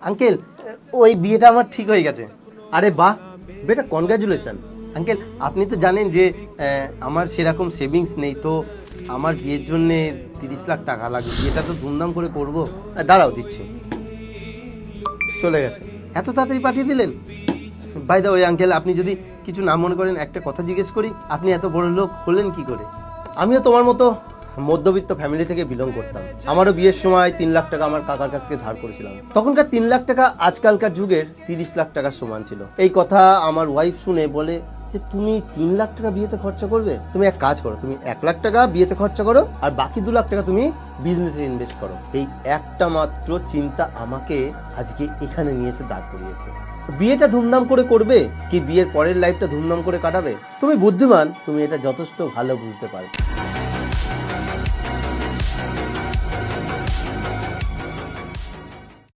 Uncle ওই বিয়েটা আমার ঠিক হয়ে গেছে। আরে বাহ বেটা, কনগ্রাচুলেশন। আঙ্কেল আপনি তো জানেন যে আমার সেরকম সেভিংস নেই, তো আমার বিয়ের জন্য 30 লাখ টাকা লাগবে, বিয়েটা তো ধুমধাম করে করবো। দাঁড়াও দিচ্ছি। চলে গেছে। এত তাড়াতাড়ি পাঠিয়ে দিলেন? বাই দা ওই আঙ্কেল, আপনি যদি কিছু না মনে করেন একটা কথা জিজ্ঞেস করি, আপনি এত বড় লোক হলেন কি করে? আমিও তোমার মতো মধ্যবিত্ত ফ্যামিলি থেকে বিলং করতাম। আমারও বিয়ের সময় 3 লাখ টাকা আমার কাকার কাছ থেকে ধার করেছিলাম। তখনকার 3 লাখ টাকা আজকালকার যুগের 30 লাখ টাকার সমান ছিল। এই কথা আমার ওয়াইফ শুনে বলে যে তুমি 3 লাখ টাকা বিয়েতে খরচা করবে? তুমি এক কাজ করো, তুমি 1 লাখ টাকা বিয়েতে খরচা করো আর বাকি 2 লাখ টাকা তুমি বিজনেসে ইনভেস্ট করো। এই একটা মাত্র চিন্তা আমাকে আজকে এখানে নিয়ে এসে দাঁড় করিয়েছে। বিয়েটা ধুমধাম করে করবে কি বিয়ের পরের লাইফটা ধুমধাম করে কাটাবে? তুমি বুদ্ধিমান, তুমি এটা যথেষ্ট ভালো বুঝতে পারবে।